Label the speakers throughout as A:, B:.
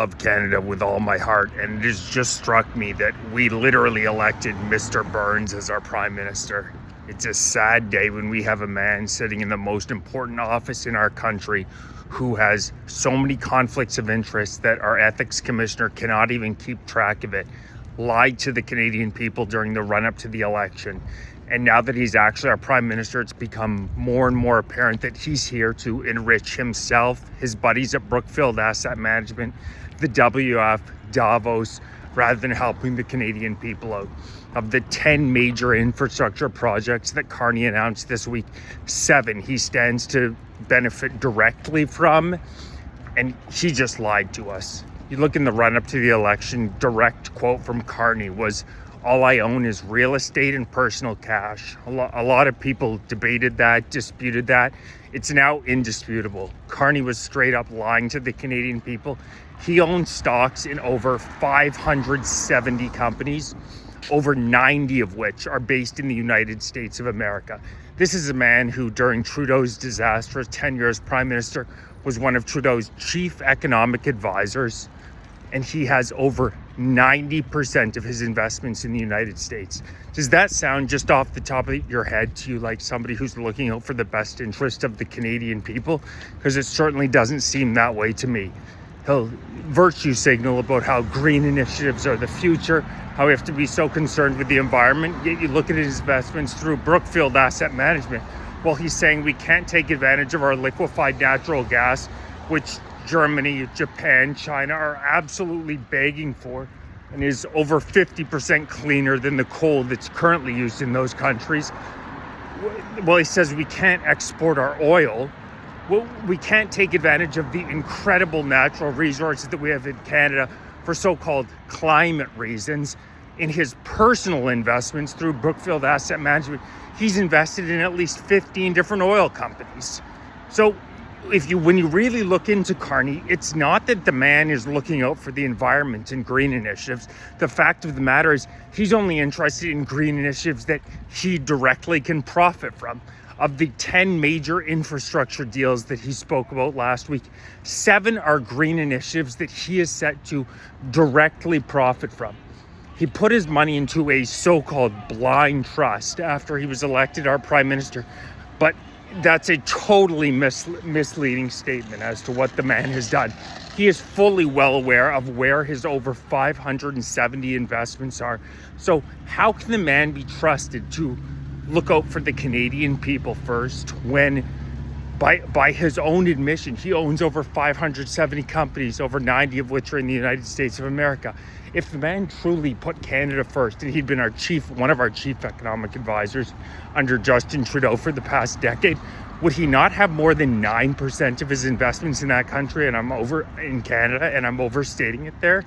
A: love Canada with all my heart, and it has just struck me that we literally elected Mr. Burns as our Prime Minister. It's a sad day when we have a man sitting in the most important office in our country who has so many conflicts of interest that our ethics commissioner cannot even keep track of it, lied to the Canadian people during the run-up to the election. And now that he's actually our Prime Minister, it's become more and more apparent that he's here to enrich himself, his buddies at Brookfield Asset Management, the WF, Davos, rather than helping the Canadian people out. Of the 10 major infrastructure projects that Carney announced this week, 7 he stands to benefit directly from, and he just lied to us. You look in the run-up to the election, direct quote from Carney was, "All I own is real estate and personal cash." A lot of people debated that, disputed that. It's now indisputable. Carney was straight up lying to the Canadian people. He owns stocks in over 570 companies, over 90 of which are based in the United States of America. This is a man who, during Trudeau's disastrous tenure as Prime Minister, was one of Trudeau's chief economic advisors, and he has over 90% of his investments in the United States. Does that sound, just off the top of your head, to you like somebody who's looking out for the best interest of the Canadian people? Because it certainly doesn't seem that way to me. He'll virtue signal about how green initiatives are the future, how we have to be so concerned with the environment, yet you look at his investments through Brookfield Asset Management. Well, he's saying we can't take advantage of our liquefied natural gas, which Germany, Japan, China are absolutely begging for, and is over 50% cleaner than the coal that's currently used in those countries. Well, he says we can't export our oil. Well, we can't take advantage of the incredible natural resources that we have in Canada for so-called climate reasons. In his personal investments through Brookfield Asset Management, he's invested in at least 15 different oil companies. So when you really look into Carney, it's not that the man is looking out for the environment and green initiatives. The fact of the matter is he's only interested in green initiatives that he directly can profit from. Of the 10 major infrastructure deals that he spoke about last week, 7 are green initiatives that he is set to directly profit from. He put his money into a so-called blind trust after he was elected our Prime Minister, but that's a totally misleading statement as to what the man has done. He is fully well aware of where his over 570 investments are. So how can the man be trusted to look out for the Canadian people first when, by his own admission, he owns over 570 companies, over 90 of which are in the United States of America? If the man truly put Canada first, and he'd been one of our chief economic advisors under Justin Trudeau for the past decade, would he not have more than 9% of his investments in that country? And I'm in Canada, and I'm overstating it there.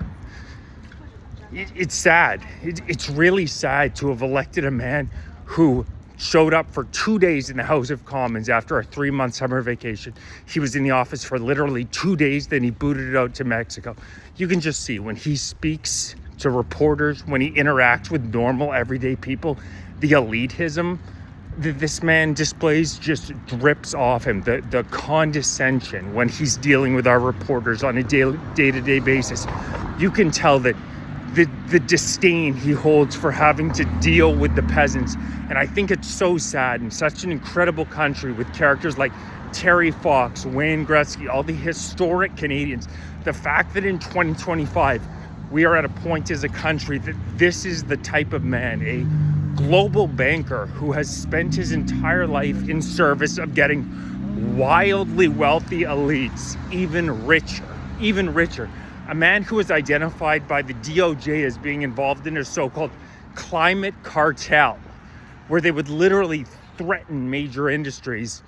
A: It's sad. It's really sad to have elected a man who showed up for 2 days in the House of Commons after a 3-month summer vacation. He was in the office for literally 2 days, then he booted it out to Mexico. You can just see when he speaks to reporters, when he interacts with normal, everyday people, the elitism that this man displays just drips off him. The condescension when he's dealing with our reporters on a day-to-day basis. You can tell that the disdain he holds for having to deal with the peasants. And I think it's so sad in such an incredible country with characters like Terry Fox, Wayne Gretzky, all the historic Canadians. The fact that in 2025, we are at a point as a country that this is the type of man, a global banker who has spent his entire life in service of getting wildly wealthy elites even richer. A man who was identified by the DOJ as being involved in a so-called climate cartel, where they would literally threaten major industries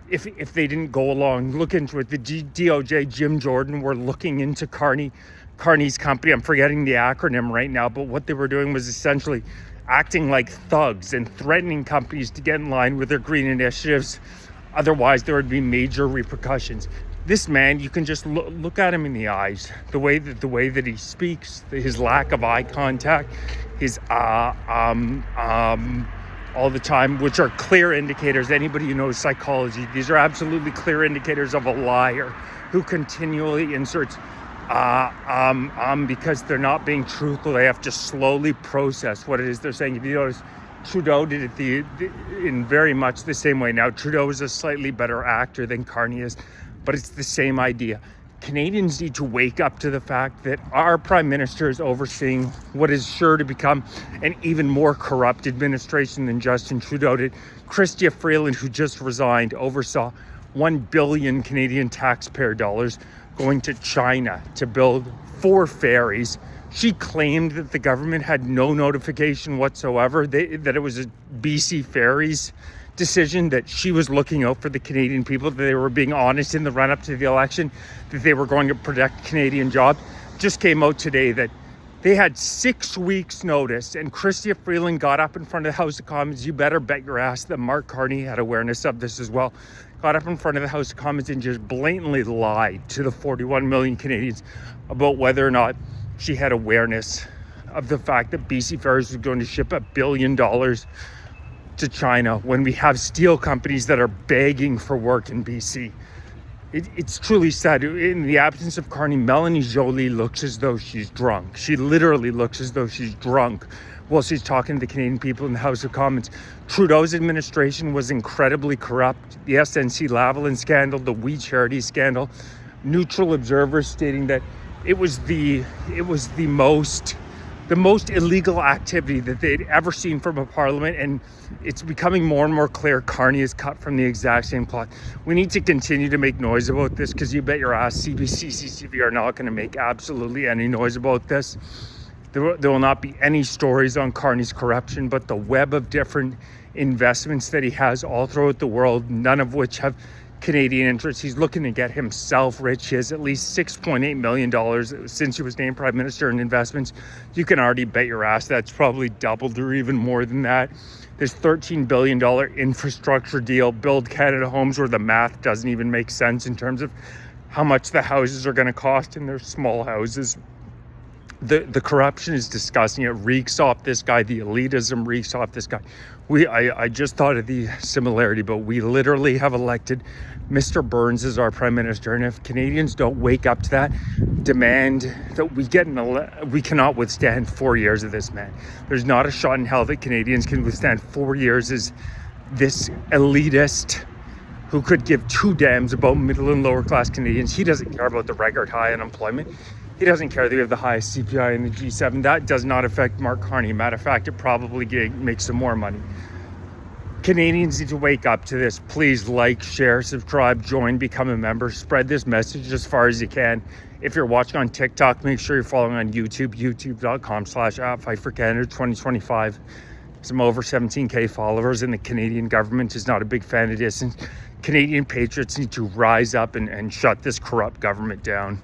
A: if they didn't go along. Look into it. The DOJ, Jim Jordan, were looking into Carney's company. I'm forgetting the acronym right now, but what they were doing was essentially acting like thugs and threatening companies to get in line with their green initiatives. Otherwise, there would be major repercussions. This man, you can just look at him in the eyes, the way that he speaks, his lack of eye contact, his all the time, which are clear indicators. Anybody who knows psychology, these are absolutely clear indicators of a liar who continually inserts Because they're not being truthful. They have to slowly process what it is they're saying. If you notice, Trudeau did it in very much the same way. Now, Trudeau is a slightly better actor than Carney is, but it's the same idea. Canadians need to wake up to the fact that our Prime Minister is overseeing what is sure to become an even more corrupt administration than Justin Trudeau did. Chrystia Freeland, who just resigned, oversaw 1 billion Canadian taxpayer dollars going to China to build 4 ferries. She claimed that the government had no notification whatsoever, that it was a BC Ferries decision, that she was looking out for the Canadian people, that they were being honest in the run-up to the election, that they were going to protect Canadian jobs. Just came out today that they had 6 weeks notice, and Chrystia Freeland got up in front of the House of Commons. You better bet your ass that Mark Carney had awareness of this as well. Got up in front of the House of Commons and just blatantly lied to the 41 million Canadians about whether or not she had awareness of the fact that BC Ferries was going to ship $1 billion to China when we have steel companies that are begging for work in BC. It's truly sad. In the absence of Carney, Melanie Joly looks as though she's drunk. She literally looks as though she's drunk while she's talking to the Canadian people in the House of Commons. Trudeau's administration was incredibly corrupt. The SNC-Lavalin scandal, the We Charity scandal, neutral observers stating that it was the most illegal activity that they'd ever seen from a parliament, and it's becoming more and more clear Carney is cut from the exact same cloth. We need to continue to make noise about this, because you bet your ass CBC, CCTV are not going to make absolutely any noise about this. There will not be any stories on Carney's corruption, but the web of different investments that he has all throughout the world, none of which have Canadian interests. He's looking to get himself rich. He has at least $6.8 million since he was named Prime Minister in investments. You can already bet your ass that's probably doubled or even more than that. This $13 billion infrastructure deal, Build Canada Homes, where the math doesn't even make sense in terms of how much the houses are going to cost, and they're small houses. The corruption is disgusting. It reeks off this guy. The elitism reeks off this guy. I just thought of the similarity, but we literally have elected Mr. Burns as our Prime Minister. And if Canadians don't wake up to that, demand that we cannot withstand 4 years of this man. There's not a shot in hell that Canadians can withstand 4 years as this elitist who could give 2 damns about middle and lower class Canadians. He doesn't care about the record high unemployment. He doesn't care that we have the highest CPI in the G7. That does not affect Mark Carney. Matter of fact, it probably makes some more money. Canadians need to wake up to this. Please like, share, subscribe, join, become a member. Spread this message as far as you can. If you're watching on TikTok, make sure you're following on YouTube, youtube.com/@FightForCanada 2025. Some over 17K followers, and the Canadian government is not a big fan of this. And Canadian patriots need to rise up and shut this corrupt government down.